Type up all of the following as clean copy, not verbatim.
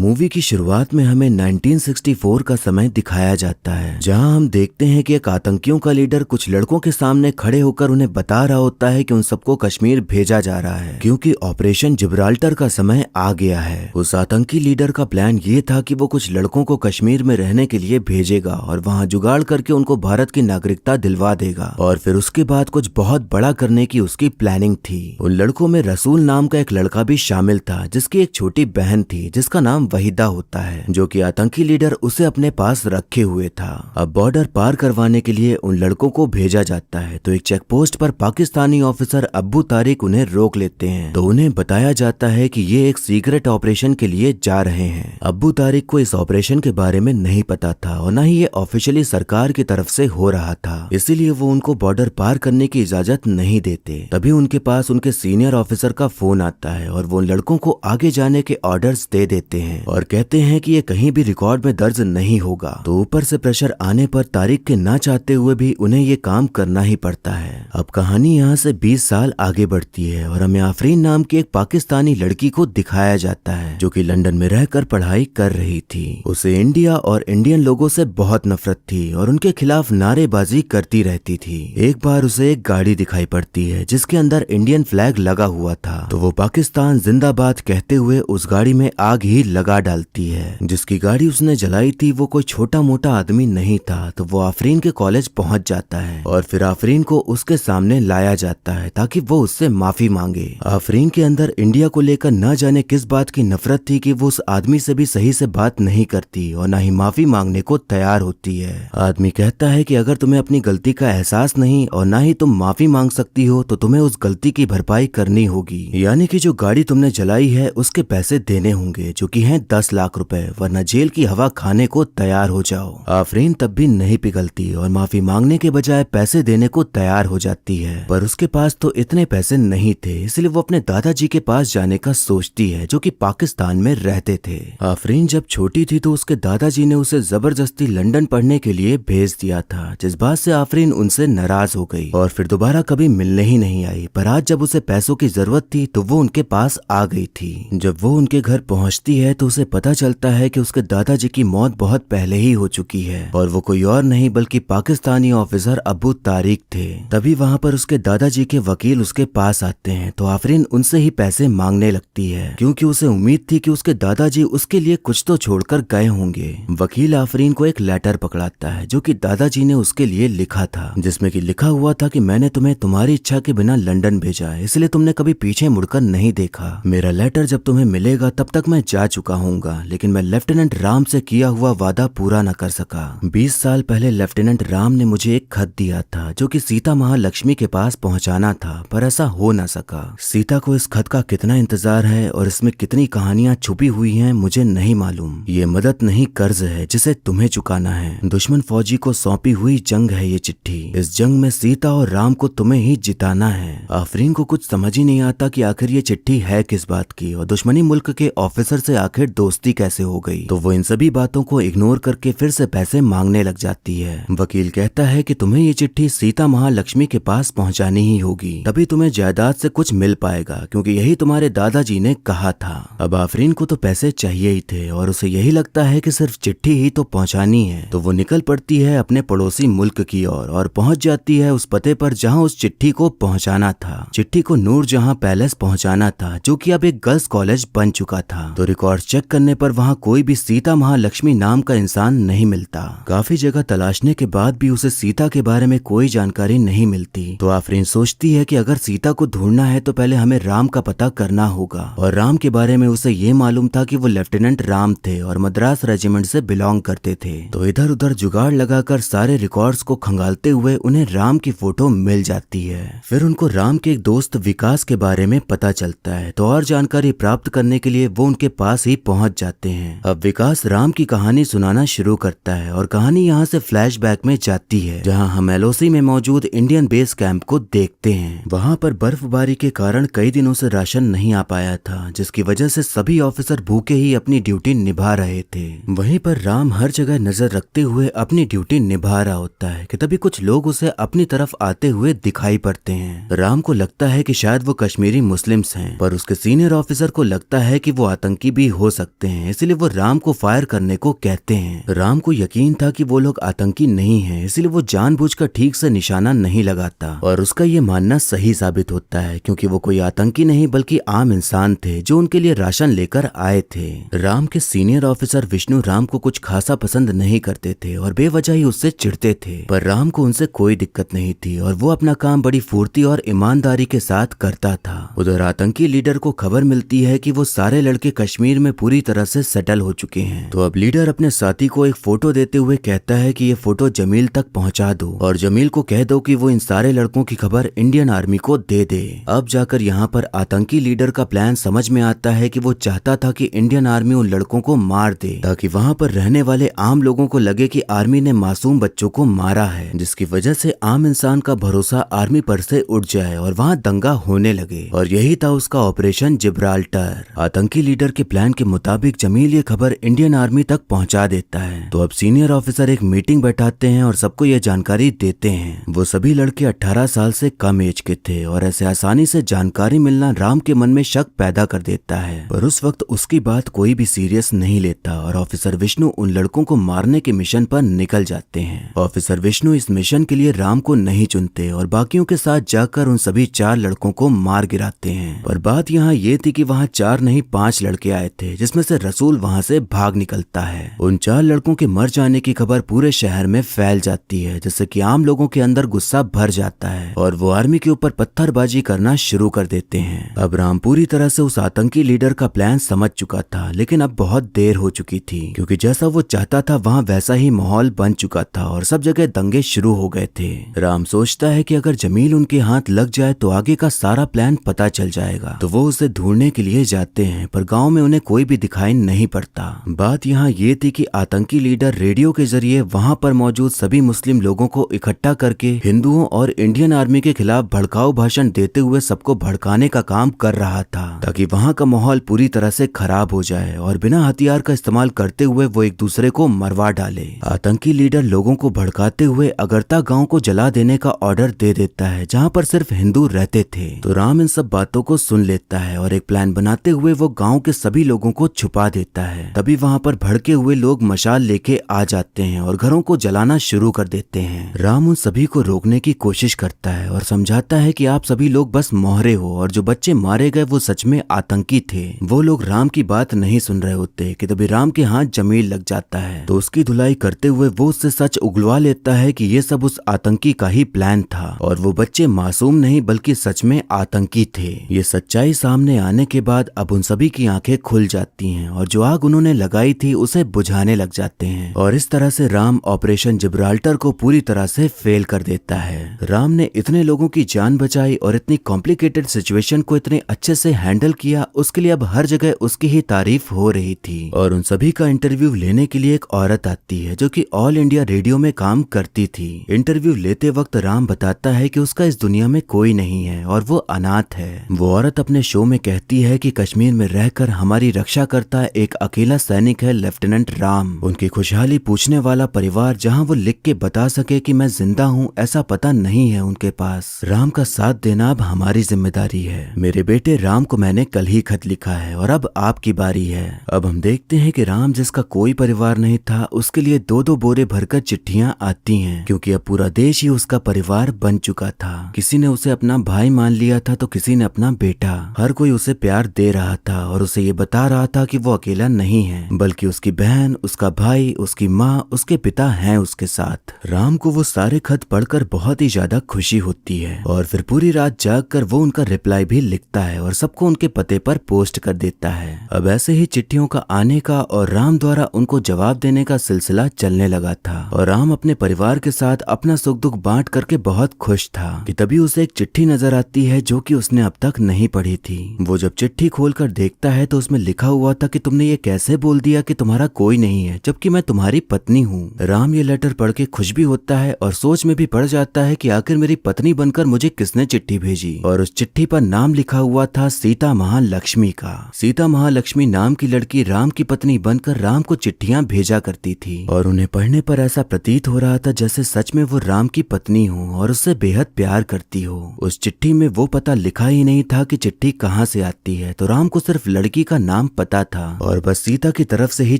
Movie की शुरुआत में हमें 1964 का समय दिखाया जाता है, जहां हम देखते हैं कि एक आतंकियों का लीडर कुछ लड़कों के सामने खड़े होकर उन्हें बता रहा होता है कि उन सबको कश्मीर भेजा जा रहा है क्योंकि ऑपरेशन जिब्राल्टर का समय आ गया है। उस आतंकी लीडर का प्लान ये था कि वो कुछ लड़कों को कश्मीर में रहने के लिए भेजेगा और वहां जुगाड़ करके उनको भारत की नागरिकता दिलवा देगा और फिर उसके बाद कुछ बहुत बड़ा करने की उसकी प्लानिंग थी। उन लड़कों में रसूल नाम का एक लड़का भी शामिल था जिसकी एक छोटी बहन थी जिसका नाम वहीदा होता है, जो कि आतंकी लीडर उसे अपने पास रखे हुए था। अब बॉर्डर पार करवाने के लिए उन लड़कों को भेजा जाता है तो एक चेक पोस्ट पर पाकिस्तानी ऑफिसर अब्बू तारिक उन्हें रोक लेते हैं तो उन्हें बताया जाता है कि ये एक सीक्रेट ऑपरेशन के लिए जा रहे हैं। अब्बू तारिक को इस ऑपरेशन के बारे में नहीं पता था और न ही ये ऑफिशियली सरकार की तरफ से हो रहा था, इसीलिए वो उनको बॉर्डर पार करने की इजाजत नहीं देते। तभी उनके पास उनके सीनियर ऑफिसर का फोन आता है और वो उन लड़कों को आगे जाने के ऑर्डर्स दे देते हैं और कहते हैं कि ये कहीं भी रिकॉर्ड में दर्ज नहीं होगा। तो ऊपर से प्रेशर आने पर तारिक के ना चाहते हुए भी उन्हें ये काम करना ही पड़ता है। अब कहानी यहाँ से 20 साल आगे बढ़ती है और हमें आफरीन नाम की एक पाकिस्तानी लड़की को दिखाया जाता है जो कि लंदन में रहकर पढ़ाई कर रही थी। उसे इंडिया और इंडियन लोगों से बहुत नफरत थी और उनके खिलाफ नारेबाजी करती रहती थी। एक बार उसे एक गाड़ी दिखाई पड़ती है जिसके अंदर इंडियन फ्लैग लगा हुआ था, तो वो पाकिस्तान जिंदाबाद कहते हुए उस गाड़ी में आग ही लगा डालती है। जिसकी गाड़ी उसने जलाई थी वो कोई छोटा मोटा आदमी नहीं था, तो वो आफरीन के कॉलेज पहुंच जाता है और फिर आफरीन को उसके सामने लाया जाता है ताकि वो उससे माफी मांगे। आफरीन के अंदर इंडिया को लेकर न जाने किस बात की नफरत थी कि वो उस आदमी से भी सही से बात नहीं करती और न ही माफी मांगने को तैयार होती है। आदमी कहता है कि अगर तुम्हें अपनी गलती का एहसास नहीं और न ही तुम माफी मांग सकती हो तो तुम्हें उस गलती की भरपाई करनी होगी, यानी कि जो गाड़ी तुमने जलाई है उसके पैसे देने होंगे जो कि हैं 10 लाख रुपए, वरना जेल की हवा खाने को तैयार हो जाओ। आफरीन तब भी नहीं पिघलती और माफी मांगने के बजाय पैसे देने को तैयार हो जाती है, पर उसके पास तो इतने पैसे नहीं थे, इसलिए वो अपने दादाजी के पास जाने का सोचती है जो कि पाकिस्तान में रहते थे। आफरीन जब छोटी थी तो उसके दादाजी ने उसे जबरदस्ती लंदन पढ़ने के लिए भेज दिया था, जिस बात से आफरीन उनसे नाराज हो गई और फिर दोबारा कभी मिलने ही नहीं आई। पर आज जब उसे पैसों की जरूरत थी तो वो उनके पास आ गई थी। जब वो उनके घर पहुंचती है तो उसे पता चलता है कि उसके दादाजी की मौत बहुत पहले ही हो चुकी है और वो कोई और नहीं बल्कि पाकिस्तानी ऑफिसर अब्बू तारिक थे। तभी वहां पर उसके दादाजी के वकील उसके पास आते हैं तो आफरीन उनसे ही पैसे मांगने लगती है क्योंकि उसे उम्मीद थी कि उसके दादाजी उसके लिए कुछ तो छोड़कर गए होंगे। वकील आफरीन को एक लेटर पकड़ाता है जो कि दादाजी ने उसके लिए लिखा था, जिसमें कि लिखा हुआ था कि मैंने तुम्हें तुम्हारी इच्छा के बिना लंदन भेजा है, इसलिए तुमने कभी पीछे मुड़कर नहीं देखा। मेरा लेटर जब तुम्हें मिलेगा तब तक मैं जा चुका हूँगा, लेकिन मैं लेफ्टिनेंट राम से किया हुआ वादा पूरा न कर सका। 20 साल पहले लेफ्टिनेंट राम ने मुझे एक खत दिया था जो कि सीता महालक्ष्मी के पास पहुंचाना था, पर ऐसा हो न सका। सीता को इस खत का कितना इंतजार है और इसमें कितनी कहानियां छुपी हुई हैं मुझे नहीं मालूम। ये मदद नहीं कर्ज है जिसे तुम्हें चुकाना है। दुश्मन फौजी को सौंपी हुई जंग है ये चिट्ठी। इस जंग में सीता और राम को तुम्हें ही जिताना है। आफरीन को कुछ समझ ही नहीं आता कि आखिर ये चिट्ठी है किस बात की और दुश्मनी मुल्क के ऑफिसर से आखिर दोस्ती कैसे हो गई। तो वो इन सभी बातों को इग्नोर करके फिर से पैसे मांगने लग जाती है। वकील कहता है कि तुम्हें ये चिट्ठी सीता महालक्ष्मी के पास पहुंचानी ही होगी, तभी तुम्हें जायदाद से कुछ मिल पाएगा क्योंकि यही तुम्हारे दादाजी ने कहा था। अब आफरीन को तो पैसे चाहिए ही थे और उसे यही लगता है कि सिर्फ चिट्ठी ही तो पहुंचानी है, तो वो निकल पड़ती है अपने पड़ोसी मुल्क की ओर और पहुंच जाती है उस पते पर जहां उस चिट्ठी को पहुंचाना था। चिट्ठी को नूरजहां पैलेस पहुंचाना था जो कि अब एक गर्ल्स कॉलेज बन चुका था। तो रिकॉर्ड चेक करने पर वहां कोई भी सीता महालक्ष्मी नाम का इंसान नहीं मिलता। काफी जगह तलाशने के बाद भी उसे सीता के बारे में कोई जानकारी नहीं मिलती। तो आफरीन सोचती है कि अगर सीता को ढूंढना है तो पहले हमें राम का पता करना होगा और राम के बारे में उसे ये मालूम था कि वो लेफ्टिनेंट राम थे और मद्रास रेजिमेंट से बिलोंग करते थे। तो इधर उधर जुगाड़ लगाकर सारे रिकॉर्ड्स को खंगालते हुए उन्हें राम की फोटो मिल जाती है। फिर उनको राम के एक दोस्त विकास के बारे में पता चलता है, तो और जानकारी प्राप्त करने के लिए वो उनके पास ही पहुंच जाते हैं। अब विकास राम की कहानी सुनाना शुरू करता है और कहानी यहाँ से फ्लैशबैक में जाती है जहाँ हम एलओसी में मौजूद इंडियन बेस कैंप को देखते हैं। वहाँ पर बर्फबारी के कारण कई दिनों से राशन नहीं आ पाया था, जिसकी वजह से सभी ऑफिसर भूखे ही अपनी ड्यूटी निभा रहे थे। वहीं पर राम हर जगह नजर रखते हुए अपनी ड्यूटी निभा रहा होता है कि तभी कुछ लोग उसे अपनी तरफ आते हुए दिखाई पड़ते हैं। राम को लगता है कि शायद वो कश्मीरी मुस्लिम्स हैं, पर उसके सीनियर ऑफिसर को लगता है कि वो आतंकी भी हो हो सकते हैं, इसलिए वो राम को फायर करने को कहते हैं। राम को यकीन था कि वो लोग आतंकी नहीं हैं, इसलिए वो जानबूझकर ठीक से निशाना नहीं लगाता और उसका ये मानना सही साबित होता है क्योंकि वो कोई आतंकी नहीं बल्कि आम इंसान थे जो उनके लिए राशन लेकर आए थे। राम के सीनियर ऑफिसर विष्णु राम को कुछ खासा पसंद नहीं करते थे और बेवजह ही उससे चिढ़ते थे, पर राम को उनसे कोई दिक्कत नहीं थी और वो अपना काम बड़ी फुर्ती और ईमानदारी के साथ करता था। उधर आतंकी लीडर को खबर मिलती है कि वो सारे लड़के कश्मीर में पूरी तरह से सेटल हो चुके हैं, तो अब लीडर अपने साथी को एक फोटो देते हुए कहता है कि ये फोटो जमील तक पहुंचा दो और जमील को कह दो कि वो इन सारे लड़कों की खबर इंडियन आर्मी को दे दे। अब जाकर यहाँ पर आतंकी लीडर का प्लान समझ में आता है कि वो चाहता था कि इंडियन आर्मी उन लड़कों को मार दे ताकि वहाँ पर रहने वाले आम लोगों को लगे कि आर्मी ने मासूम बच्चों को मारा है, जिसकी वजह से आम इंसान का भरोसा आर्मी पर से उठ जाए और वहाँ दंगा होने लगे। और यही था उसका ऑपरेशन जिब्राल्टर। आतंकी लीडर के प्लान के मुताबिक जमील ये खबर इंडियन आर्मी तक पहुंचा देता है। तो अब सीनियर ऑफिसर एक मीटिंग बैठाते हैं और सबको ये जानकारी देते हैं। वो सभी लड़के 18 साल से कम एज के थे और ऐसे आसानी से जानकारी मिलना राम के मन में शक पैदा कर देता है, पर उस वक्त उसकी बात कोई भी सीरियस नहीं लेता और ऑफिसर विष्णु उन लड़कों को मारने के मिशन पर निकल जाते हैं। ऑफिसर विष्णु इस मिशन के लिए राम को नहीं चुनते और बाकियों के साथ जाकर उन सभी 4 लड़कों को मार गिराते हैं। पर बात यहाँ ये थी कि वहाँ 4 नहीं 5 लड़के आए थे, जिसमें से रसूल वहाँ से भाग निकलता है। उन 4 लड़कों के मर जाने की खबर पूरे शहर में फैल जाती है, जिससे कि आम लोगों के अंदर गुस्सा भर जाता है और वो आर्मी के ऊपर पत्थरबाजी करना शुरू कर देते हैं। अब राम पूरी तरह से उस आतंकी लीडर का प्लान समझ चुका था, लेकिन अब बहुत देर हो चुकी थी क्योंकि जैसा वो चाहता था वहाँ वैसा ही माहौल बन चुका था और सब जगह दंगे शुरू हो गए थे। राम सोचता है कि अगर जमील उनके हाथ लग जाए तो आगे का सारा प्लान पता चल जाएगा, तो वो उसे ढूंढने के लिए जाते हैं, पर गाँव में उन्हें कोई भी दिखाई नहीं पड़ता। बात यहाँ ये थी कि आतंकी लीडर रेडियो के जरिए वहाँ पर मौजूद सभी मुस्लिम लोगों को इकट्ठा करके हिंदुओं और इंडियन आर्मी के खिलाफ भड़काऊ भाषण देते हुए सबको भड़काने का काम कर रहा था, ताकि वहाँ का माहौल पूरी तरह से खराब हो जाए और बिना हथियार का इस्तेमाल करते हुए वो एक दूसरे को मरवा डाले। आतंकी लीडर लोगों को भड़काते हुए अगरता गांव को जला देने का ऑर्डर दे देता है, जहाँ पर सिर्फ हिंदू रहते थे। तो राम इन सब बातों को सुन लेता है और एक प्लान बनाते हुए वो गाँव के सभी लोगों को छुपा देता है। तभी वहाँ पर भड़के हुए लोग मशाल लेके आ जाते हैं और घरों को जलाना शुरू कर देते हैं। राम उन सभी को रोकने की कोशिश करता है और समझाता है कि आप सभी लोग बस मोहरे हो और जो बच्चे मारे गए वो सच में आतंकी थे। वो लोग राम की बात नहीं सुन रहे होते कि तभी राम के हाथ जमील लग जाता है, तो उसकी धुलाई करते हुए वो उससे सच उगलवा लेता है कि ये सब उस आतंकी का ही प्लान था और वो बच्चे मासूम नहीं बल्कि सच में आतंकी थे। ये सच्चाई सामने आने के बाद अब उन सभी की आंखें खुल जाती हैं और जो आग उन्होंने लगाई थी उसे बुझाने लग जाते हैं और इस तरह से राम ऑपरेशन जिब्राल्टर को पूरी तरह से फेल कर देता है। राम ने इतने लोगों की जान बचाई और इतनी कॉम्प्लिकेटेड सिचुएशन को इतने अच्छे से हैंडल किया, उसके लिए अब हर जगह उसकी ही तारीफ हो रही थी। और उन सभी का इंटरव्यू लेने के लिए एक औरत आती है जो कि ऑल इंडिया रेडियो में काम करती थी। इंटरव्यू लेते वक्त राम बताता है कि उसका इस दुनिया में कोई नहीं है और वो अनाथ है। वो औरत अपने शो में कहती है कि कश्मीर में रहकर हमारी रक्षा करता एक अकेला सैनिक है, लेफ्टिनेंट राम। उनकी खुशहाली पूछने वाला परिवार जहाँ वो लिख के बता सके कि मैं जिंदा हूँ, ऐसा पता नहीं है उनके पास। राम का साथ देना अब हमारी जिम्मेदारी है। मेरे बेटे राम को मैंने कल ही खत लिखा है और अब आपकी बारी है। अब हम देखते हैं कि राम जिसका कोई परिवार नहीं था, उसके लिए 2-2 बोरे भरकर चिट्ठियां आती हैं, क्योंकि अब पूरा देश ही उसका परिवार बन चुका था। किसी ने उसे अपना भाई मान लिया था तो किसी ने अपना बेटा। हर कोई उसे प्यार दे रहा था और उसे ये बता रहा था कि वो अकेला नहीं है, बल्कि उसकी बहन, उसका भाई, उसकी माँ, उसके पिता हैं उसके साथ। राम को वो सारे खत पढ़कर बहुत ही ज्यादा खुशी होती है और फिर पूरी रात जागकर वो उनका रिप्लाई भी लिखता है और सबको उनके पते पर पोस्ट कर देता है। अब ऐसे ही चिट्ठियों का आने का और राम द्वारा उनको जवाब देने का सिलसिला चलने लगा था और राम अपने परिवार के साथ अपना सुख दुख बांट करके बहुत खुश था कि तभी उसे एक चिट्ठी नजर आती है जो कि उसने अब तक नहीं पढ़ी थी। वो जब चिट्ठी खोलकर देखता है तो उसमें लिखा हुआ था कि तुमने ये कैसे बोल दिया कि तुम्हारा कोई नहीं है जबकि मैं तुम्हारी पत्नी हूँ। राम ये लेटर पढ़ के खुश भी होता है और सोच में भी पड़ जाता है कि आखिर मेरी पत्नी बनकर मुझे किसने चिट्ठी भेजी, और उस चिट्ठी पर नाम लिखा हुआ था सीता महालक्ष्मी का। सीता महालक्ष्मी नाम की लड़की राम की पत्नी बनकर राम को चिट्ठियां भेजा करती थी और उन्हें पढ़ने पर ऐसा प्रतीत हो रहा था जैसे सच में वो राम की पत्नी हो और उससे बेहद प्यार करती हो। उस चिट्ठी में वो पता लिखा ही नहीं था कि चिट्ठी कहाँ से आती है, तो राम को सिर्फ लड़की का नाम पता था और बस सीता की तरफ से ही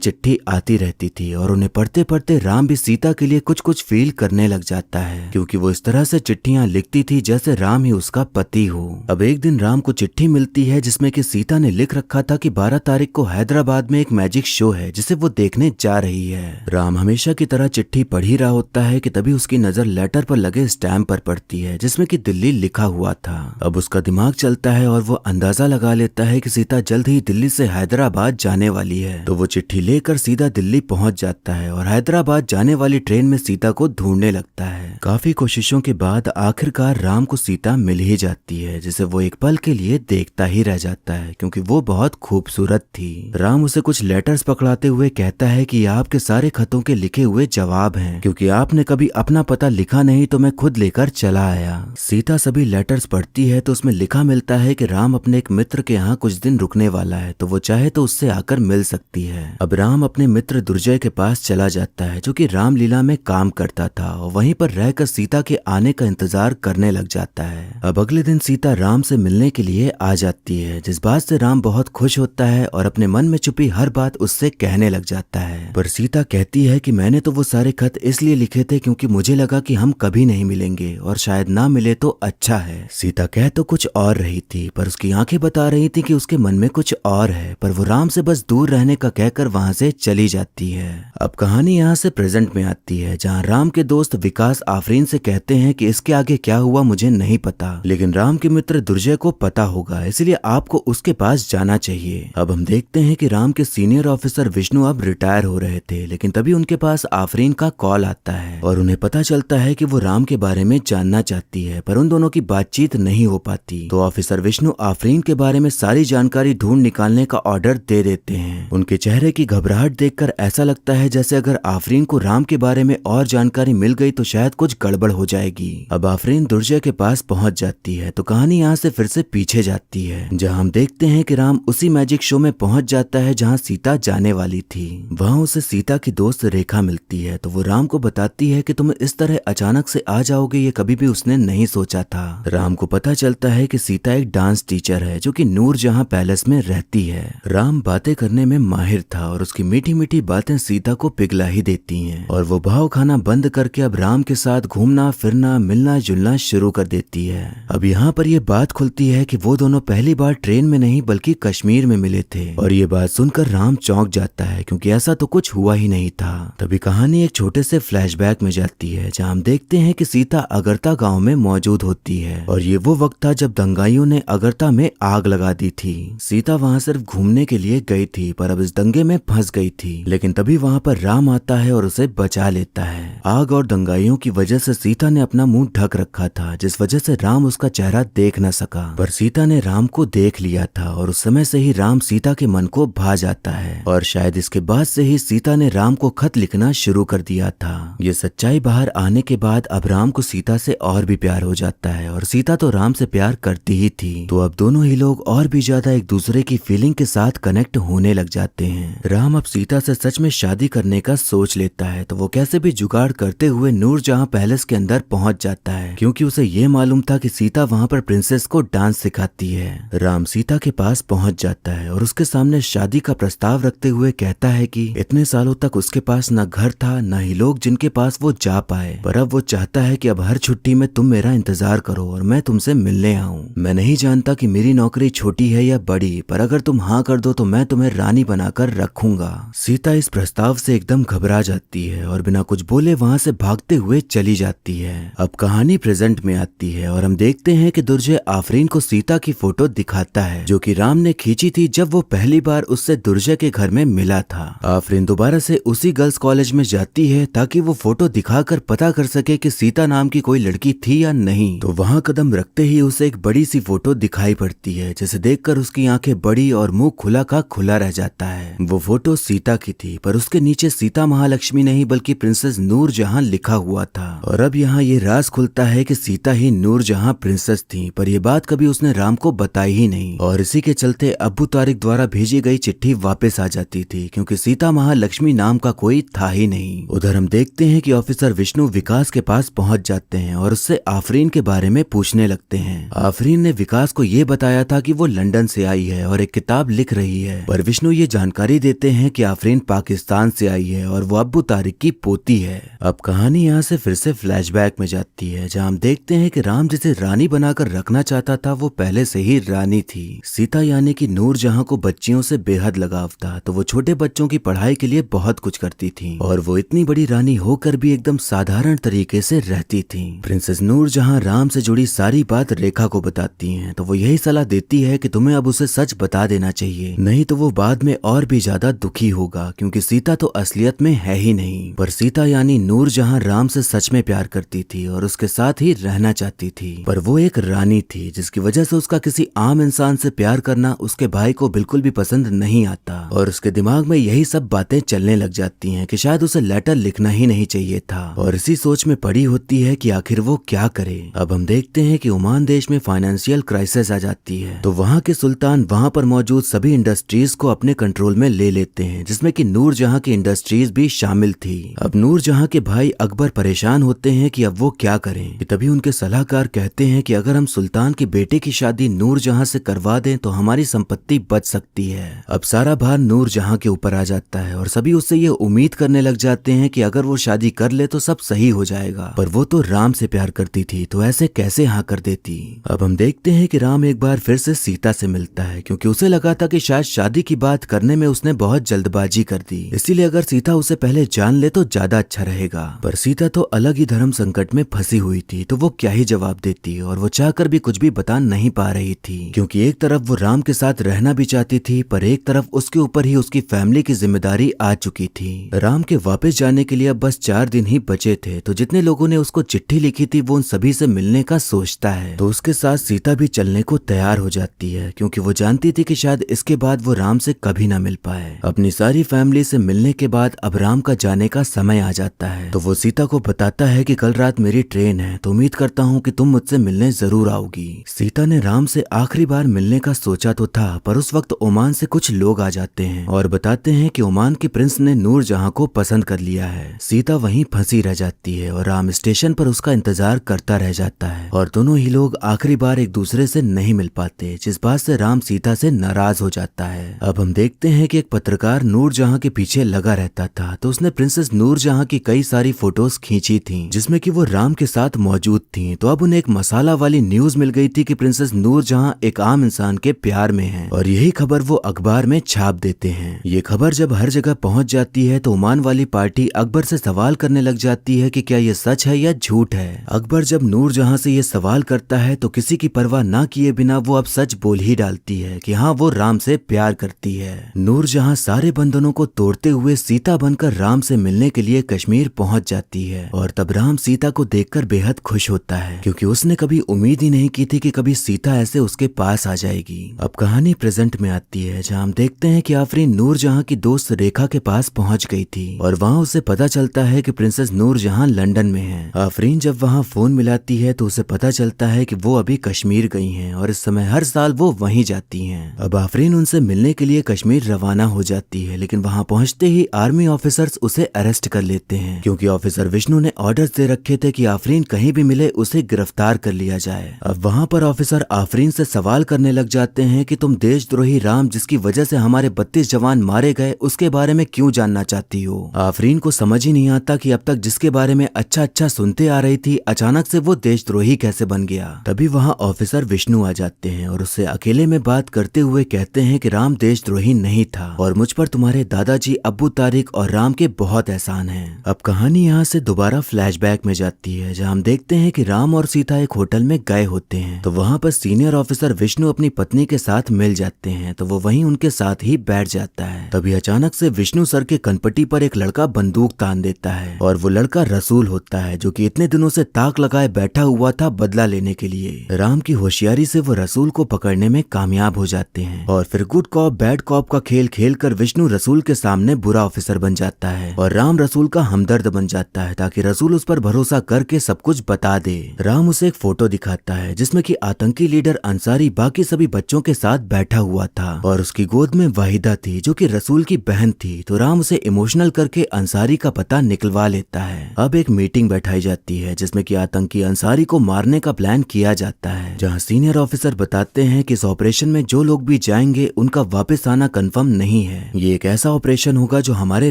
चिट्ठी आती रहती थी और उन्हें पढ़ते पढ़ते राम भी सीता के लिए कुछ कुछ फील करने लग जाता है, क्योंकि वो इस तरह से चिट्ठियां लिखती थी जैसे राम ही उसका पति हो। अब एक दिन राम को चिट्ठी मिलती है जिसमें कि सीता ने लिख रखा था कि 12 तारीख को हैदराबाद में एक मैजिक शो है जिसे वो देखने जा रही है। राम हमेशा की तरह चिट्ठी पढ़ ही रहा होता है कि तभी उसकी नजर लेटर पर लगे स्टैम्प पर पड़ती है जिसमें कि दिल्ली लिखा हुआ था। अब उसका दिमाग चलता है और वो अंदाजा लगा लेता है कि सीता जल्द ही दिल्ली से हैदराबाद जाने वाली है, तो वो चिट्ठी लेकर सीधा दिल्ली पहुंच जाता है और हैदराबाद जाने वाली ट्रेन में सीता को ढूंढने लगता है। काफी कोशिशों के बाद आखिरकार राम को सीता मिल ही जाती है, जिसे वो एक पल के लिए देखता ही रह जाता है क्योंकि वो बहुत खूबसूरत थी। राम उसे कुछ लेटर्स पकड़ाते हुए कहता है कि आपके सारे खतों के लिखे हुए जवाब हैं, क्योंकि आपने कभी अपना पता लिखा नहीं तो मैं खुद लेकर चला आया। सीता सभी लेटर्स पढ़ती है तो उसमें लिखा मिलता है कि राम अपने एक मित्र के यहाँ कुछ दिन रुकने वाला है, तो वो चाहे तो उससे आकर मिल सकती है। अब राम अपने मित्र दुर्जय के पास चला जाता है जो कि रामलीला में काम करता था और वहीं पर रहकर सीता के आने का इंतजार करने लग जाता है। अब अगले दिन सीता राम से मिलने के लिए आ जाती है, जिस बात से राम बहुत खुश होता है और अपने मन में छुपी हर बात उससे कहने लग जाता है। पर सीता कहती है कि मैंने तो वो सारे खत इसलिए लिखे थे क्योंकि मुझे लगा कि हम कभी नहीं मिलेंगे और शायद ना मिले तो अच्छा है। सीता कह तो कुछ और रही थी पर उसकी आंखें बता रही थी कि उसके मन में कुछ और है, पर वो राम से बस दूर रहने का कहकर वहां से चली जाती है। अब कहानी यहाँ से प्रेजेंट में आती है जहाँ राम के दोस्त विकास आफरीन से कहते हैं कि इसके आगे क्या हुआ मुझे नहीं पता, लेकिन राम के मित्र दुर्जय को पता होगा, इसलिए आपको उसके पास जाना चाहिए। अब हम देखते हैं कि राम के सीनियर ऑफिसर विष्णु अब रिटायर हो रहे थे, लेकिन तभी उनके पास आफरीन का कॉल आता है और उन्हें पता चलता है कि वो राम के बारे में जानना चाहती है, पर उन दोनों की बातचीत नहीं हो पाती। तो ऑफिसर विष्णु आफरीन के बारे में सारी जानकारी ढूंढ निकालने का ऑर्डर दे देते हैं। उनके चेहरे की घबराहट देखकर ऐसा लगता है जैसे अगर आफरीन को राम के बारे में और जानकारी मिल गई तो शायद कुछ गड़बड़ हो जाएगी। अब आफरीन दुर्जय के पास पहुंच जाती है तो कहानी यहाँ से फिर से पीछे जाती है, जहाँ हम देखते हैं कि राम उसी मैजिक शो में पहुंच जाता है जहाँ सीता जाने वाली थी। वहाँ उसे सीता की दोस्त रेखा मिलती है तो वो राम को बताती है कि तुम इस तरह अचानक से आ जाओगे ये कभी भी उसने नहीं सोचा था। राम को पता चलता है कि सीता एक डांस टीचर है जो कि नूरजहां पैलेस में रहती है। राम बातें करने में माहिर था और उसकी मीठी मीठी बातें सीता को पिघला ही देती हैं और वो भाव खाना बंद करके अब राम के साथ घूमना फिरना मिलना जुलना शुरू कर देती है। अब यहाँ पर ये बात खुलती है कि वो दोनों पहली बार ट्रेन में नहीं बल्कि कश्मीर में मिले थे और ये बात सुनकर राम चौंक जाता है क्योंकि ऐसा तो कुछ हुआ ही नहीं था। तभी कहानी एक छोटे से फ्लैशबैक में जाती है जहाँ हम देखते हैं कि सीता अगरता गांव में मौजूद होती है और ये वो वक्त था जब दंगाइयों ने अगरता में आग लगा दी थी। सीता वहाँ सिर्फ घूमने के लिए गई थी पर अब इस दंगे में फंस गई थी, लेकिन तभी वहाँ पर राम आता है और उसे बचा लेता है। आग और दंगाइयों की वजह से सीता ने अपना मुंह ढक रखा था, जिस वजह से राम उसका चेहरा देख न सका, पर सीता ने राम को देख लिया था और उस समय से ही राम सीता के मन को भा जाता है और शायद इसके बाद से ही सीता ने राम को खत लिखना शुरू कर दिया था। ये सच्चाई बाहर आने के बाद अब राम को सीता से और भी प्यार हो जाता है और सीता तो राम से प्यार करती ही थी, तो अब दोनों ही लोग और भी ज्यादा एक दूसरे की फीलिंग के साथ कनेक्ट होने लग जाते हैं। राम अब सीता से सच में शादी करने का सोच लेता है तो वो कैसे भी जुगाड़ करते हुए नूरजहां पैलेस के अंदर पहुंच जाता है, क्योंकि उसे ये मालूम था कि सीता वहां पर प्रिंसेस को डांस सिखाती है। राम सीता के पास पहुंच जाता है और उसके सामने शादी का प्रस्ताव रखते हुए कहता है कि इतने सालों तक उसके पास न घर था न ही लोग जिनके पास वो जा पाए, पर अब वो चाहता है कि अब हर छुट्टी में तुम मेरा इंतजार करो और मैं तुमसे मिलने आऊं। मैं नहीं जानता कि मेरी नौकरी छोटी है या बड़ी, पर अगर तुम हाँ कर दो तो मैं तुम्हें रानी बनाकर रखूंगा। सीता इस प्रस्ताव से एकदम घबरा जाती है और बिना कुछ बोले वहां से भागते हुए चली जाती है। अब कहानी प्रेजेंट में आती है और हम देखते हैं कि दुर्जय आफरीन को सीता की फोटो दिखाता है जो कि राम ने खींची थी जब वो पहली बार उससे दुर्जय के घर में मिला था। आफरीन दोबारा से उसी गर्ल्स कॉलेज में जाती है ताकि वो फोटो दिखाकर पता कर सके कि सीता नाम की कोई लड़की थी या नहीं, तो वहां कदम रखते ही उसे एक बड़ी सी फोटो दिखाई पड़ती है जिसे देखकर उसकी आंखें बड़ी और मुंह खुला का खुला रह जाता है। वो फोटो सीता की थी पर उसके नीचे सीता महालक्ष्मी नहीं बल्कि प्रिंसेस नूरजहां लिखा हुआ था और अब यहाँ ये राज खुलता है कि सीता ही नूरजहां प्रिंसेस थी, पर यह बात कभी उसने राम को बताई ही नहीं और इसी के चलते अब्बू तारिक द्वारा भेजी गई चिट्ठी वापस आ जाती थी क्योंकि सीता महालक्ष्मी नाम का कोई था ही नहीं। उधर हम देखते हैं कि ऑफिसर विष्णु विकास के पास पहुंच जाते हैं और उससे आफरीन के बारे में पूछने लगते हैं। आफरीन ने विकास को ये बताया था कि वो लंदन से आई है और एक किताब लिख देख रही है। पर विष्णु ये जानकारी देते हैं कि आफरीन पाकिस्तान से आई है और वो अब्बू तारिक की पोती है। अब कहानी यहाँ से फिर से फ्लैशबैक में जाती है, जहाँ हम देखते हैं कि राम जिसे रानी बनाकर रखना चाहता था वो पहले से ही रानी थी। सीता यानी कि नूरजहां को बच्चियों से बेहद लगाव था, तो वो छोटे बच्चों की पढ़ाई के लिए बहुत कुछ करती थी और वो इतनी बड़ी रानी होकर भी एकदम साधारण तरीके से रहती थी। प्रिंसेस नूरजहां राम से जुड़ी सारी बात रेखा को बताती हैं, तो वो यही सलाह देती है कि तुम्हें अब उसे सच बता देना चाहिए, नहीं तो वो बाद में और भी ज्यादा दुखी होगा, क्योंकि सीता तो असलियत में है ही नहीं। पर सीता यानी नूरजहां राम से सच में प्यार करती थी और उसके साथ ही रहना चाहती थी। पर वो एक रानी थी, जिसकी वजह से उसका किसी आम इंसान से प्यार करना उसके भाई को बिल्कुल भी पसंद नहीं आता और उसके दिमाग में यही सब बातें चलने लग जाती हैं कि शायद उसे लेटर लिखना ही नहीं चाहिए था, और इसी सोच में पड़ी होती है कि आखिर वो क्या करे। अब हम देखते हैं कि ओमान देश में फाइनेंशियल क्राइसिस आ जाती है, तो वहाँ के सुल्तान वहाँ पर मौजूद सभी इंडस्ट्रीज को अपने कंट्रोल में ले लेते हैं, जिसमें कि नूरजहां की इंडस्ट्रीज भी शामिल थी। अब नूरजहां के भाई अकबर परेशान होते हैं कि अब वो क्या करें। कि तभी उनके सलाहकार कहते हैं कि अगर हम सुल्तान के बेटे की शादी नूरजहां से करवा दें तो हमारी संपत्ति बच सकती है। अब सारा भार नूरजहां के ऊपर आ जाता है और सभी उससे ये उम्मीद करने लग जाते हैं कि अगर वो शादी कर ले तो सब सही हो जाएगा। पर वो तो राम से प्यार करती थी, तो ऐसे कैसे हाँ कर देती। अब हम देखते हैं कि राम एक बार फिर से सीता से मिलता है, क्योंकि उसे लगा था कि शायद शादी की बात करने में उसने बहुत जल्दबाजी कर दी, इसीलिए अगर सीता उसे पहले जान ले तो ज्यादा अच्छा रहेगा। पर सीता तो अलग ही धर्म संकट में फंसी हुई थी, तो वो क्या ही जवाब देती, और वो चाहकर भी कुछ भी बता नहीं पा रही थी, क्योंकि एक तरफ वो राम के साथ रहना भी चाहती थी, पर एक तरफ उसके ऊपर ही उसकी फैमिली की जिम्मेदारी आ चुकी थी। राम के वापस जाने के लिए अब बस 4 दिन ही बचे थे, तो जितने लोगों ने उसको चिट्ठी लिखी थी वो उन सभी से मिलने का सोचता है, तो उसके साथ सीता भी चलने को तैयार हो जाती है, क्योंकि वो जानती थी कि शायद इसके बाद वो राम से कभी ना मिल पाए। अपनी सारी फैमिली से मिलने के बाद अब राम का जाने का समय आ जाता है, तो वो सीता को बताता है कि कल रात मेरी ट्रेन है, तो उम्मीद करता हूँ कि तुम मुझसे मिलने जरूर आओगी। सीता ने राम से आखिरी बार मिलने का सोचा तो था, पर उस वक्त ओमान से कुछ लोग आ जाते हैं और बताते हैं कि ओमान के प्रिंस ने नूरजहां को पसंद कर लिया है। सीता वहीं फंसी रह जाती है और राम स्टेशन पर उसका इंतजार करता रह जाता है, और दोनों ही लोग आखिरी बार एक दूसरे से नहीं मिल पाते, जिस बात से राम सीता से नाराज हो जाता है। अब हम देखते हैं कि एक पत्रकार नूरजहां के पीछे लगा रहता था, तो उसने प्रिंसेस नूरजहां की कई सारी फोटोज खींची थी, जिसमें कि वो राम के साथ मौजूद थी। तो अब उन्हें एक मसाला वाली न्यूज मिल गई थी कि प्रिंसेस नूरजहां एक आम इंसान के प्यार में है, और यही खबर वो अखबार में छाप देते हैं। ये खबर जब हर जगह पहुंच जाती है तो ओमान वाली पार्टी अकबर से सवाल करने लग जाती है कि क्या ये सच है या झूठ है। अकबर जब नूरजहां से ये सवाल करता है तो किसी की परवाह ना किए बिना वो अब सच बोल ही डालती है कि हाँ वो राम से प्यार करती है। नूरजहां सारे बंधनों को तोड़ते हुए सीता बनकर राम से मिलने के लिए कश्मीर पहुंच जाती है, और तब राम सीता को देखकर बेहद खुश होता है, क्योंकि उसने कभी उम्मीद ही नहीं की थी कि कभी सीता ऐसे उसके पास आ जाएगी। अब कहानी प्रेजेंट में आती है, जहां हम देखते हैं कि आफरीन नूरजहां की दोस्त रेखा के पास पहुंच गई थी, और वहां उसे पता चलता है कि प्रिंसेस नूरजहां लंदन में है। आफरीन जब वहां फोन मिलाती है तो उसे पता चलता है कि वो अभी कश्मीर गई हैं, और इस समय हर साल वो वहीं जाती हैं। अब आफरीन उनसे मिलने के लिए कश्मीर रवाना हो जाती है, लेकिन वहां पहुंचते ही आर्मी ऑफिसर्स उसे अरेस्ट कर लेते हैं, क्योंकि ऑफिसर विष्णु ने ऑर्डर्स दे रखे थे कि आफरीन कहीं भी मिले उसे गिरफ्तार कर लिया जाए। अब वहां पर ऑफिसर आफरीन से सवाल करने लग जाते हैं कि तुम देशद्रोही राम जिसकी वजह से हमारे 32 जवान मारे गए उसके बारे में क्यों जानना चाहती हो। आफरीन को समझ ही नहीं आता कि अब तक जिसके बारे में अच्छा अच्छा सुनते आ रही थी अचानक से वो देशद्रोही कैसे बन गया। तभी वहां ऑफिसर विष्णु आ जाते हैं और उससे अकेले में बात करते हुए कहते हैं कि राम देशद्रोही नहीं था और मुझ पर तुम्हारे दादाजी अब्बू तारिक और राम के बहुत एहसान हैं। अब कहानी यहाँ से दोबारा फ्लैशबैक में जाती है, जहाँ हम देखते हैं कि राम और सीता एक होटल में गए होते हैं, तो वहाँ पर सीनियर ऑफिसर विष्णु अपनी पत्नी के साथ मिल जाते हैं, तो वो वहीं उनके साथ ही बैठ जाता है। तभी अचानक से विष्णु सर के कनपट्टी पर एक लड़का बंदूक तान देता है, और वो लड़का रसूल होता है, जो कि इतने दिनों से ताक लगाए बैठा हुआ था बदला लेने के लिए। राम की होशियारी से वो रसूल को पकड़ने में कामयाब हो जाते हैं, और फिर गुड कॉप बैड कॉप का खेल खेल कर विष्णु रसूल के सामने बुरा ऑफिसर बन जाता है, और राम रसूल का हमदर्द बन जाता है, ताकि रसूल उस पर भरोसा करके सब कुछ बता दे। राम उसे एक फोटो दिखाता है जिसमें कि आतंकी लीडर अंसारी बाकी सभी बच्चों के साथ बैठा हुआ था, और उसकी गोद में वाहिदा थी जो कि रसूल की बहन थी। तो राम उसे इमोशनल करके अंसारी का पता निकलवा लेता है। अब एक मीटिंग बैठाई जाती है जिसमें कि आतंकी अंसारी को मारने का प्लान किया जाता है, जहाँ सीनियर ऑफिसर बताते हैं कि इस ऑपरेशन में जो लोग भी जाएंगे रहेंगे उनका वापस आना कंफर्म नहीं है। ये एक ऐसा ऑपरेशन होगा जो हमारे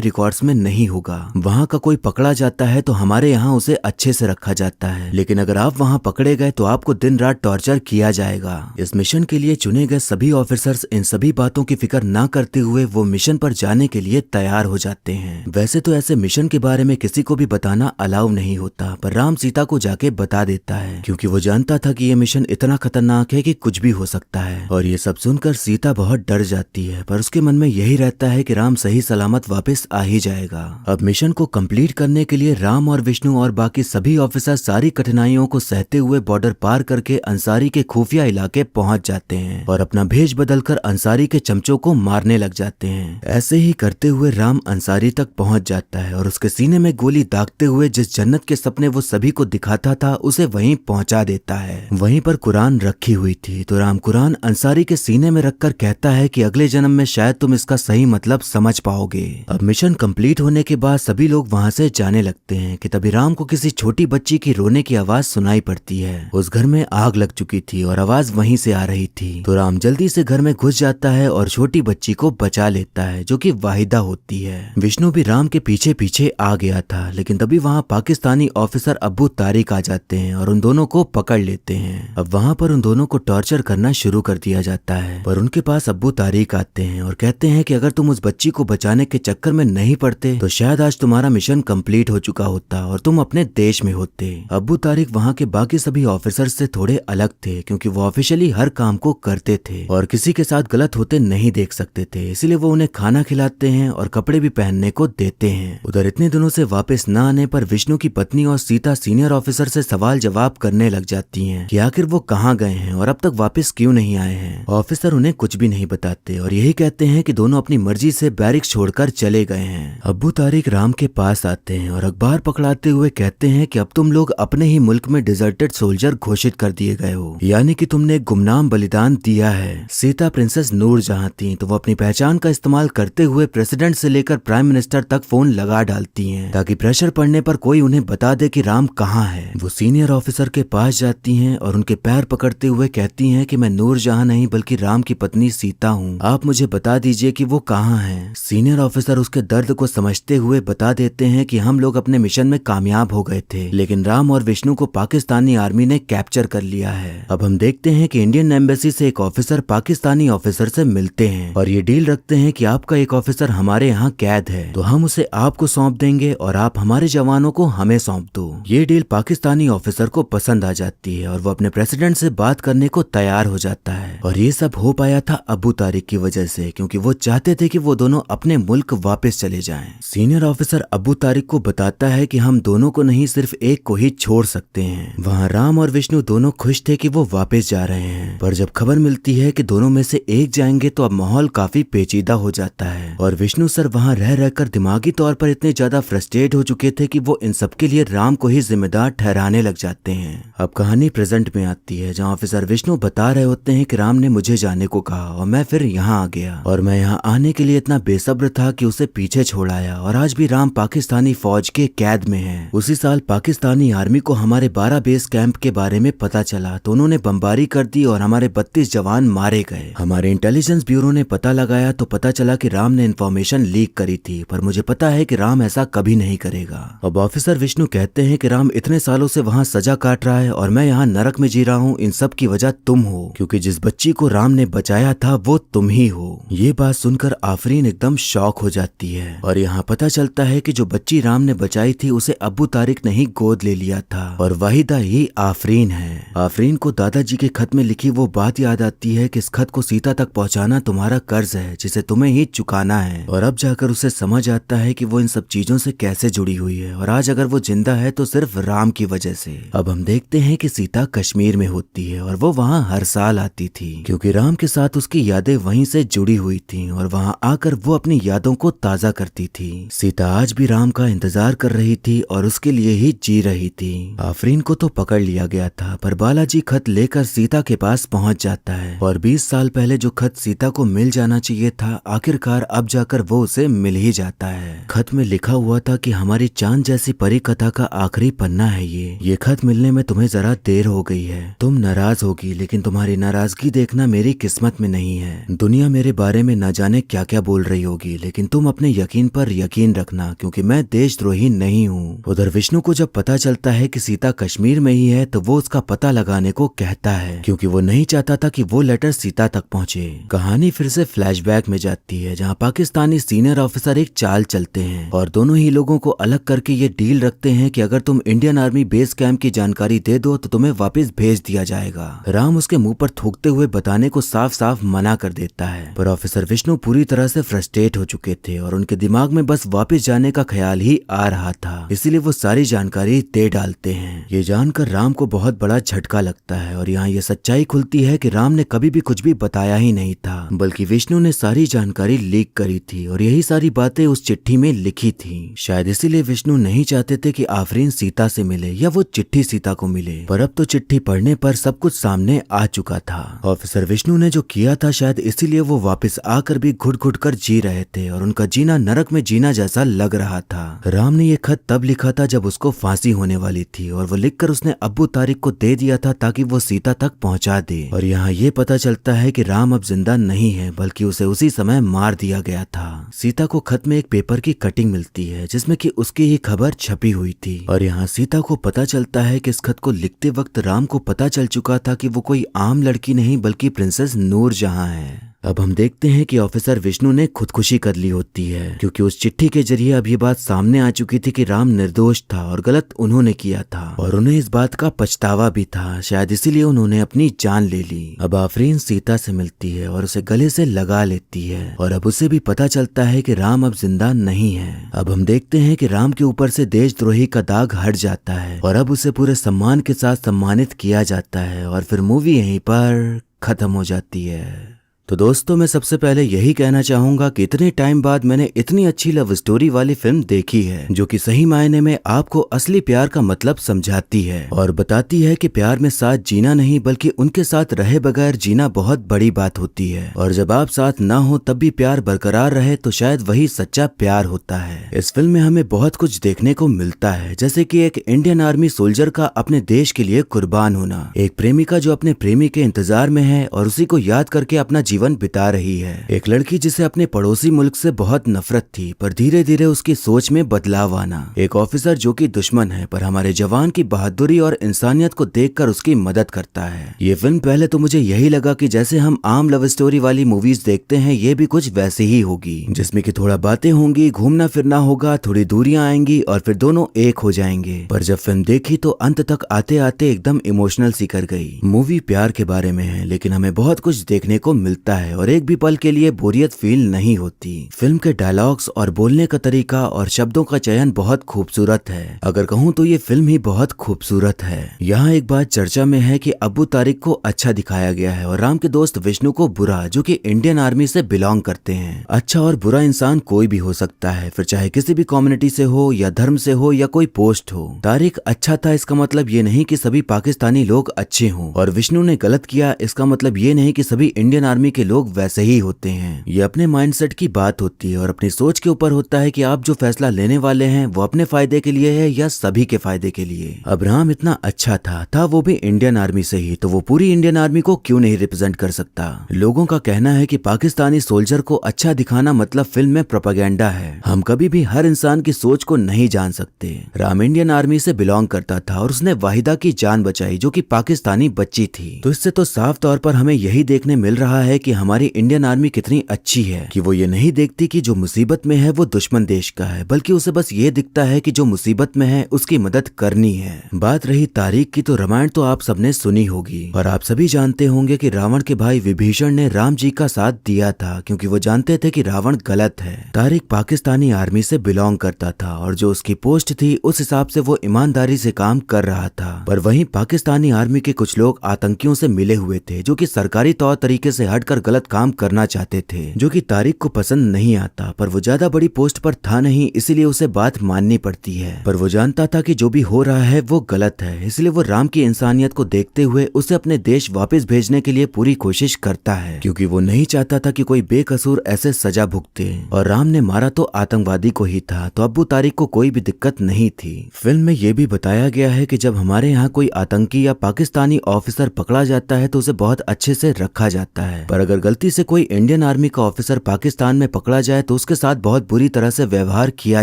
रिकॉर्ड्स में नहीं होगा। वहाँ का कोई पकड़ा जाता है तो हमारे यहाँ उसे अच्छे से रखा जाता है, लेकिन अगर आप वहाँ पकड़े गए तो आपको दिन रात टॉर्चर किया जाएगा। इस मिशन के लिए चुने गए सभी ऑफिसर्स इन सभी बातों की फिक्र ना करते हुए वो मिशन पर जाने के लिए तैयार हो जाते हैं। वैसे तो ऐसे मिशन के बारे में किसी को भी बताना अलाउ नहीं होता, पर राम सीता को जाके बता देता है क्योंकि वो जानता था कि ये मिशन इतना खतरनाक है कि कुछ भी हो सकता है। और ये सब सुनकर सीता बहुत डर जाती है, पर उसके मन में यही रहता है कि राम सही सलामत वापस आ ही जाएगा। अब मिशन को कंप्लीट करने के लिए राम और विष्णु और बाकी सभी ऑफिसर सारी कठिनाइयों को सहते हुए बॉर्डर पार करके अंसारी के खुफिया इलाके पहुंच जाते हैं और अपना भेष बदलकर अंसारी के चमचों को मारने लग जाते हैं। ऐसे ही करते हुए राम अंसारी तक पहुंच जाता है और उसके सीने में गोली दागते हुए जिस जन्नत के सपने वो सभी को दिखाता था उसे वहीं पहुंचा देता है। वहीं पर कुरान रखी हुई थी तो राम कुरान अंसारी के सीने में रखकर कहता है कि अगले जन्म में शायद तुम इसका सही मतलब समझ पाओगे। अब मिशन कंप्लीट होने के बाद सभी लोग वहां से जाने लगते हैं कि तभी राम को किसी छोटी बच्ची की रोने की आवाज सुनाई पड़ती है। उस घर में आग लग चुकी थी और आवाज वहीं से आ रही थी, तो राम जल्दी से घर में घुस जाता है और छोटी बच्ची को बचा लेता है जो कि वाहिदा होती है। विष्णु भी राम के पीछे पीछे आ गया था, लेकिन तभी वहाँ पाकिस्तानी ऑफिसर अब्बू तारिक आ जाते हैं और उन दोनों को पकड़ लेते हैं। अब वहाँ पर उन दोनों को टॉर्चर करना शुरू कर दिया जाता है, पर उनके पास अब्बू तारिक आते हैं और कहते हैं कि अगर तुम उस बच्ची को बचाने के चक्कर में नहीं पड़ते तो शायद आज तुम्हारा मिशन कंप्लीट हो चुका होता और तुम अपने देश में होते। अब्बू तारिक वहाँ के बाकी सभी ऑफिसर से थोड़े अलग थे क्योंकि वो ऑफिशियली हर काम को करते थे और किसी के साथ गलत होते नहीं देख सकते थे, इसलिए वो उन्हें खाना खिलाते हैं और कपड़े भी पहनने को देते हैं। उधर इतने दिनों से वापस न आने पर विष्णु की पत्नी और सीता सीनियर ऑफिसर से सवाल जवाब करने लग जाती हैं कि आखिर वो कहाँ गए हैं और अब तक वापस क्यों नहीं आए हैं। ऑफिसर उन्हें कुछ भी नहीं बताते और यही कहते हैं कि दोनों अपनी मर्जी से बैरिक्स छोड़कर चले गए हैं। अब्बू तारिक राम के पास आते हैं और अखबार पकड़ाते हुए कहते हैं कि अब तुम लोग अपने ही मुल्क में डिजर्टेड सोल्जर घोषित कर दिए गए हो, यानी कि तुमने एक गुमनाम बलिदान दिया है। सीता प्रिंसेस नूरजहां थी तो वो अपनी पहचान का इस्तेमाल करते हुए प्रेसिडेंट से लेकर प्राइम मिनिस्टर तक फोन लगा डालती हैं ताकि प्रेशर पड़ने पर कोई उन्हें बता दे कि राम कहाँ है। वो सीनियर ऑफिसर के पास जाती हैं और उनके पैर पकड़ते हुए कहती हैं कि मैं नूरजहां नहीं बल्कि राम की पत्नी सीता हूँ, आप मुझे बता दीजिए कि वो कहाँ है। सीनियर ऑफिसर उसके दर्द को समझते हुए बता देते हैं कि हम लोग अपने मिशन में कामयाब हो गए थे, लेकिन राम और विष्णु को पाकिस्तानी आर्मी ने कैप्चर कर लिया है। अब हम देखते हैं कि इंडियन एम्बेसी से एक ऑफिसर पाकिस्तानी ऑफिसर से मिलते हैं और ये डील रखते हैं कि आपका एक ऑफिसर हमारे यहाँ कैद है तो हम उसे आपको सौंप देंगे और आप हमारे जवानों को हमें सौंप दो। ये डील पाकिस्तानी ऑफिसर को पसंद आ जाती है और वो अपने प्रेसिडेंट से बात करने को तैयार हो जाता है। और ये सब हो पाया था अब्बू तारिक की वजह से, क्योंकि वो चाहते थे कि वो दोनों अपने मुल्क वापस चले जाएं। सीनियर ऑफिसर अब्बू तारिक को बताता है कि हम दोनों को नहीं सिर्फ एक को ही छोड़ सकते हैं। वहाँ राम और विष्णु दोनों खुश थे कि वो वापस जा रहे हैं, पर जब खबर मिलती है कि दोनों में से एक जाएंगे तो अब माहौल काफी पेचीदा हो जाता है और विष्णु सर वहाँ रह रहकर दिमागी तौर पर इतने ज्यादा फ्रस्ट्रेट हो चुके थे कि वो इन सब के लिए राम को ही जिम्मेदार ठहराने लग जाते हैं। अब कहानी प्रेजेंट में आती है जहाँ ऑफिसर विष्णु बता रहे होते हैं कि राम ने मुझे जाने को कहा और मैं फिर यहाँ आ गया और मैं यहाँ आने के लिए इतना बेसब्र था कि उसे पीछे छोड़ आया और आज भी राम पाकिस्तानी फौज के कैद में है। उसी साल पाकिस्तानी आर्मी को हमारे 12 बेस कैंप के बारे में पता चला तो उन्होंने बमबारी कर दी और हमारे 32 जवान मारे गए। हमारे इंटेलिजेंस ब्यूरो ने पता लगाया तो पता चला कि राम ने इन्फॉर्मेशन लीक करी थी, पर मुझे पता है कि राम ऐसा कभी नहीं करेगा। अब ऑफिसर विष्णु कहते हैं कि राम इतने सालों से वहाँ सजा काट रहा है और मैं यहाँ नरक में जी रहा हूँ, इन सब की वजह तुम हो, क्योंकि जिस बच्ची को राम ने बचाया था वो तुम ही हो। ये बात सुनकर आफरीन एकदम शॉक हो जाती है और यहाँ पता चलता है कि जो बच्ची राम ने बचाई थी उसे अब्बू तारिक ने ही गोद ले लिया था और वाहिदा ही आफरीन है। आफरीन को दादाजी के खत में लिखी वो बात याद आती है कि इस खत को सीता तक पहुँचाना तुम्हारा कर्ज है जिसे तुम्हें ही चुकाना है, और अब जाकर उसे समझ आता है कि वो इन सब चीजों से कैसे जुड़ी हुई है और आज अगर वो जिंदा है तो सिर्फ राम की वजह से। अब हम देखते हैं कि सीता कश्मीर में होती है और वो वहाँ हर साल आती थी क्योंकि राम के साथ उसकी यादें वहीं से जुड़ी हुई थी और वहाँ आकर वो अपनी यादों को ताजा करती थी। सीता आज भी राम का इंतजार कर रही थी और उसके लिए ही जी रही थी। आफरीन को तो पकड़ लिया गया था, पर बालाजी खत लेकर सीता के पास पहुंच जाता है और 20 साल पहले जो खत सीता को मिल जाना चाहिए था आखिरकार अब जाकर वो उसे मिल ही जाता है। खत में लिखा हुआ था कि हमारी चांद जैसी परी कथा का आखिरी पन्ना है ये खत मिलने में तुम्हें जरा देर हो गई है, तुम नाराज होगी लेकिन तुम्हारी नाराजगी देखना मेरी किस्मत में नहीं है। दुनिया मेरे बारे में न जाने क्या क्या बोल रही होगी, लेकिन तुम अपने यकीन पर यकीन रखना, क्योंकि मैं देशद्रोही नहीं हूँ। उधर विष्णु को जब पता चलता है कि सीता कश्मीर में ही है तो वो उसका पता लगाने को कहता है, क्योंकि वो नहीं चाहता था कि वो लेटर सीता तक पहुंचे। कहानी फिर से फ्लैशबैक में जाती है, जहाँ पाकिस्तानी सीनियर ऑफिसर एक चाल चलते हैं और दोनों ही लोगों को अलग करके ये डील रखते हैं कि अगर तुम इंडियन आर्मी बेस कैंप की जानकारी दे दो तो तुम्हें वापस भेज दिया जाएगा। राम उसके मुंह पर थूकते हुए बताने को साफ साफ मना कर देता है, पर ऑफिसर विष्णु पूरी तरह से फ्रस्ट्रेट हो चुके थे और उनके दिमाग में बस वापस जाने का ख्याल ही आ रहा था, इसीलिए वो सारी जानकारी दे डालते हैं। ये जानकर राम को बहुत बड़ा झटका लगता है और यहाँ ये सच्चाई खुलती है कि राम ने कभी भी कुछ भी बताया ही नहीं था, बल्कि विष्णु ने सारी जानकारी लीक करी थी और यही सारी बातें उस चिट्ठी में लिखी थी। शायद इसीलिए विष्णु नहीं चाहते थे कि आफरीन सीता से मिले या वो चिट्ठी सीता को मिले, पर अब तो चिट्ठी पढ़ने पर सब कुछ सामने आ चुका था। ऑफिसर विष्णु ने जो किया था शायद इसीलिए वो वापस आकर भी घुट घुट कर जी रहे थे और उनका जीना नरक में जीना जैसा लग रहा था। राम ने ये खत तब लिखा था जब उसको फांसी होने वाली थी और वो लिखकर उसने अब्बू तारिक को दे दिया था ताकि वो सीता तक पहुंचा दे। और यहाँ ये पता चलता है कि राम अब जिंदा नहीं है, बल्कि उसे उसी समय मार दिया गया था। सीता को खत में एक पेपर की कटिंग मिलती है जिसमें कि उसकी ही खबर छपी हुई थी और यहाँ सीता को पता चलता है कि इस खत को लिखते वक्त राम को पता चल चुका था कि वो कोई आम लड़की नहीं बल्कि प्रिंसेस नूरजहां है। अब हम देखते हैं कि ऑफिसर विष्णु ने खुदकुशी कर ली होती है, क्योंकि उस चिट्ठी के जरिए अब ये बात सामने आ चुकी थी कि राम निर्दोष था और गलत उन्होंने किया था और उन्हें इस बात का पछतावा भी था। शायद इसीलिए उन्होंने अपनी जान ले ली। अब आफरीन सीता से मिलती है और उसे गले से लगा लेती है और अब उसे भी पता चलता है कि राम अब जिंदा नहीं है। अब हम देखते हैं कि राम के ऊपर से देशद्रोही का दाग हट जाता है और अब उसे पूरे सम्मान के साथ सम्मानित किया जाता है और फिर मूवी यहीं पर खत्म हो जाती है। तो दोस्तों, मैं सबसे पहले यही कहना चाहूंगा कि इतने टाइम बाद मैंने इतनी अच्छी लव स्टोरी वाली फिल्म देखी है जो कि सही मायने में आपको असली प्यार का मतलब समझाती है और बताती है कि प्यार में साथ जीना नहीं बल्कि उनके साथ रहे बगैर जीना बहुत बड़ी बात होती है और जब आप साथ ना हो तब भी प्यार बरकरार रहे तो शायद वही सच्चा प्यार होता है। इस फिल्म में हमें बहुत कुछ देखने को मिलता है, जैसे कि एक इंडियन आर्मी सोल्जर का अपने देश के लिए कुर्बान होना, एक प्रेमिका जो अपने प्रेमी के इंतजार में है और उसी को याद करके अपना जीवन बिता रही है, एक लड़की जिसे अपने पड़ोसी मुल्क से बहुत नफरत थी पर धीरे धीरे उसकी सोच में बदलाव आना, एक ऑफिसर जो कि दुश्मन है पर हमारे जवान की बहादुरी और इंसानियत को देखकर उसकी मदद करता है। ये फिल्म पहले तो मुझे यही लगा कि जैसे हम आम लव स्टोरी वाली मूवीज देखते हैं ये भी कुछ वैसे ही होगी, जिसमें कि थोड़ा बातें होंगी, घूमना फिरना होगा, थोड़ी दूरियां आएंगी और फिर दोनों एक हो जाएंगे। पर जब फिल्म देखी तो अंत तक आते आते एकदम इमोशनल सी कर गई। मूवी प्यार के बारे में है लेकिन हमें बहुत कुछ देखने को मिलता है और एक भी पल के लिए बोरियत फील नहीं होती। फिल्म के डायलॉग्स और बोलने का तरीका और शब्दों का चयन बहुत खूबसूरत है। अगर कहूँ तो ये फिल्म ही बहुत खूबसूरत है। यहाँ एक बात चर्चा में है कि अब्बू तारिक को अच्छा दिखाया गया है और राम के दोस्त विष्णु को बुरा, जो कि इंडियन आर्मी से बिलोंग करते हैं। अच्छा और बुरा इंसान कोई भी हो सकता है, फिर चाहे किसी भी कम्युनिटी से हो या धर्म से हो या कोई पोस्ट हो। तारिक अच्छा था इसका मतलब ये नहीं कि सभी पाकिस्तानी लोग अच्छे हों और विष्णु ने गलत किया इसका मतलब ये नहीं कि सभी इंडियन आर्मी के लोग वैसे ही होते हैं। ये अपने माइंडसेट की बात होती है और अपनी सोच के ऊपर होता है कि आप जो फैसला लेने वाले हैं वो अपने फायदे के लिए है या सभी के फायदे के लिए। अब राम इतना अच्छा था वो भी इंडियन आर्मी से ही, तो वो पूरी इंडियन आर्मी को क्यों नहीं रिप्रेजेंट कर सकता। लोगों का कहना है कि पाकिस्तानी सोल्जर को अच्छा दिखाना मतलब फिल्म में प्रोपेगेंडा है। हम कभी भी हर इंसान की सोच को नहीं जान सकते। राम इंडियन आर्मी से बिलोंग करता था और उसने वाहिदा की जान बचाई जो कि पाकिस्तानी बच्ची थी, तो इससे तो साफ तौर पर हमें यही देखने मिल रहा है कि हमारी इंडियन आर्मी कितनी अच्छी है कि वो ये नहीं देखती कि जो मुसीबत में है वो दुश्मन देश का है, बल्कि उसे बस ये दिखता है कि जो मुसीबत में है उसकी मदद करनी है। बात रही तारीख की, तो रामायण तो आप सबने सुनी होगी और आप सभी जानते होंगे कि रावण के भाई विभीषण ने राम जी का साथ दिया था क्योंकि वो जानते थे कि रावण गलत है। तारिक पाकिस्तानी आर्मी से बिलोंग करता था और जो उसकी पोस्ट थी उस हिसाब से वो ईमानदारी से काम कर रहा था, पर वहीं पाकिस्तानी आर्मी के कुछ लोग आतंकियों से मिले हुए थे जो कि सरकारी तौर तरीके से हटकर गलत काम करना चाहते थे, जो कि तारिक को पसंद नहीं आता। पर वो ज्यादा बड़ी पोस्ट पर था नहीं, इसीलिए उसे बात माननी पड़ती है। पर वो जानता था कि जो भी हो रहा है वो गलत है, इसलिए वो राम की इंसानियत को देखते हुए उसे अपने देश वापस भेजने के लिए पूरी कोशिश करता है, क्योंकि वो नहीं चाहता था कि कोई बेकसूर ऐसे सजा भुगते। और राम ने मारा तो आतंकवादी को ही था, तो अब्बू तारिक को कोई भी दिक्कत नहीं थी। फिल्म में ये भी बताया गया है कि जब हमारे यहाँ कोई आतंकी या पाकिस्तानी ऑफिसर पकड़ा जाता है तो उसे बहुत अच्छे से रखा जाता है, पर और अगर गलती से कोई इंडियन आर्मी का ऑफिसर पाकिस्तान में पकड़ा जाए तो उसके साथ बहुत बुरी तरह से व्यवहार किया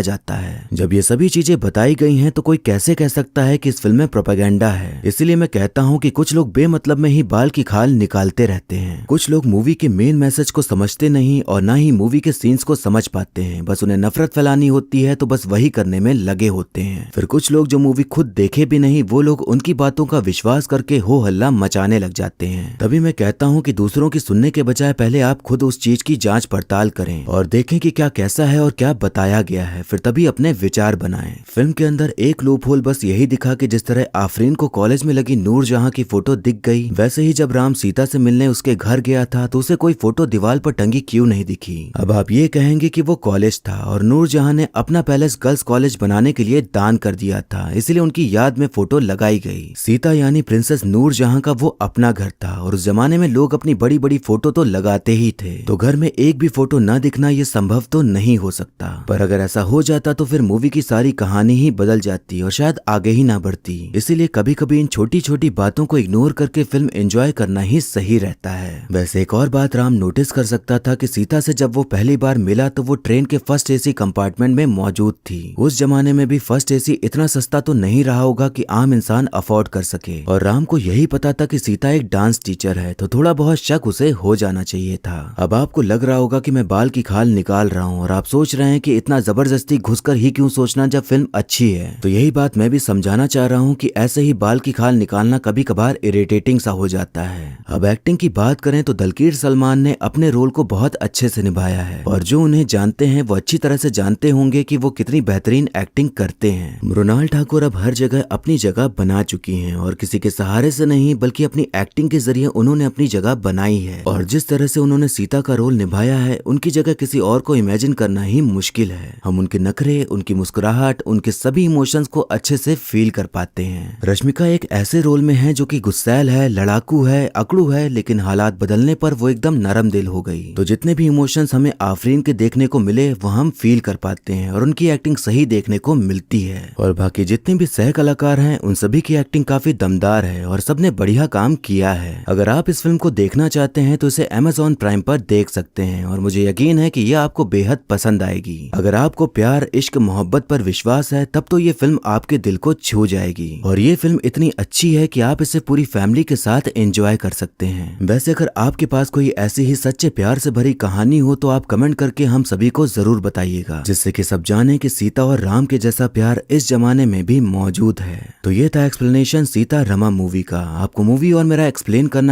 जाता है। जब ये सभी चीजें बताई गई हैं तो कोई कैसे कह सकता है कि इस फिल्म में प्रोपेगेंडा है। इसीलिए मैं कहता हूँ कि कुछ लोग बेमतलब में ही बाल की खाल निकालते रहते हैं। कुछ लोग मूवी के मेन मैसेज को समझते नहीं और ना ही मूवी के सीन्स को समझ पाते हैं, बस उन्हें नफरत फैलानी होती है तो बस वही करने में लगे होते हैं। फिर कुछ लोग जो मूवी खुद देखे भी नहीं वो लोग उनकी बातों का विश्वास करके हो हल्ला मचाने लग जाते हैं। तभी मैं कहता हूँ कि दूसरों की सुनने के बजाय पहले आप खुद उस चीज की जांच पड़ताल करें और देखें कि क्या कैसा है और क्या बताया गया है, फिर तभी अपने विचार बनाएं। फिल्म के अंदर एक लूप होल बस यही दिखा कि जिस तरह आफरीन को कॉलेज में लगी नूरजहां की फोटो दिख गई, वैसे ही जब राम सीता से मिलने उसके घर गया था तो उसे कोई फोटो दीवार पर टंगी क्यों नहीं दिखी। अब आप ये कहेंगे कि वो कॉलेज था और नूरजहां ने अपना पैलेस गर्ल्स कॉलेज बनाने के लिए दान कर दिया था, इसलिए उनकी याद में फोटो लगाई गई। सीता यानी प्रिंसेस नूरजहां का वो अपना घर था और उस जमाने में लोग अपनी बड़ी बड़ी फोटो तो लगाते ही थे, तो घर में एक भी फोटो न दिखना ये संभव तो नहीं हो सकता। पर अगर ऐसा हो जाता तो फिर मूवी की सारी कहानी ही बदल जाती और शायद आगे ही ना बढ़ती। इसीलिए कभी कभी इन छोटी छोटी बातों को इग्नोर करके फिल्म एंजॉय करना ही सही रहता है। वैसे एक और बात राम नोटिस कर सकता था कि सीता से जब वो पहली बार मिला तो वो ट्रेन के फर्स्ट एसी कंपार्टमेंट में मौजूद थी। उस जमाने में भी फर्स्ट एसी इतना सस्ता तो नहीं रहा होगा कि आम इंसान अफोर्ड कर सके और राम को यही पता था कि सीता एक डांस टीचर है, तो थोड़ा बहुत शक उसे हो जाना चाहिए था। अब आपको लग रहा होगा कि मैं बाल की खाल निकाल रहा हूँ और आप सोच रहे हैं कि इतना जबरदस्ती घुसकर ही क्यों सोचना जब फिल्म अच्छी है। तो यही बात मैं भी समझाना चाह रहा हूँ कि ऐसे ही बाल की खाल निकालना कभी कभार इरिटेटिंग सा हो जाता है। अब एक्टिंग की बात करें तो दलकीर सलमान ने अपने रोल को बहुत अच्छे से निभाया है और जो उन्हें जानते हैं वो अच्छी तरह से जानते होंगे कि वो कितनी बेहतरीन एक्टिंग करते हैं। मृणाल ठाकुर अब हर जगह अपनी जगह बना चुकी हैं और किसी के सहारे से नहीं बल्कि अपनी एक्टिंग के जरिए उन्होंने अपनी जगह बनाई है और जिस तरह से उन्होंने सीता का रोल निभाया है उनकी जगह किसी और को इमेजिन करना ही मुश्किल है। हम उनके नखरे, उनकी मुस्कुराहट, उनके सभी इमोशंस को अच्छे से फील कर पाते हैं। रश्मिका एक ऐसे रोल में है जो कि गुस्सैल है, लड़ाकू है, अकड़ू है, लेकिन हालात बदलने पर वो एकदम नरम दिल हो गई। तो जितने भी इमोशंस हमें आफरीन के देखने को मिले वो हम फील कर पाते हैं और उनकी एक्टिंग सही देखने को मिलती है। और बाकी जितने भी सह कलाकार हैं उन सभी की एक्टिंग काफी दमदार है और सबने बढ़िया काम किया है। अगर आप इस फिल्म को देखना चाहते हैं तो इसे Amazon प्राइम पर देख सकते हैं और मुझे यकीन है कि ये आपको बेहद पसंद आएगी। अगर आपको प्यार, इश्क, मोहब्बत पर विश्वास है तब तो ये फिल्म आपके दिल को छू जाएगी और ये फिल्म इतनी अच्छी है कि आप इसे पूरी फैमिली के साथ एंजॉय कर सकते हैं। वैसे अगर आपके पास कोई ऐसी ही सच्चे प्यार से भरी कहानी हो तो आप कमेंट करके हम सभी को जरूर बताइएगा, जिससे कि सब जाने कि सीता और राम के जैसा प्यार इस जमाने में भी मौजूद है। तो ये था एक्सप्लेनेशन सीता रमा मूवी का। आपको मूवी और मेरा एक्सप्लेन करना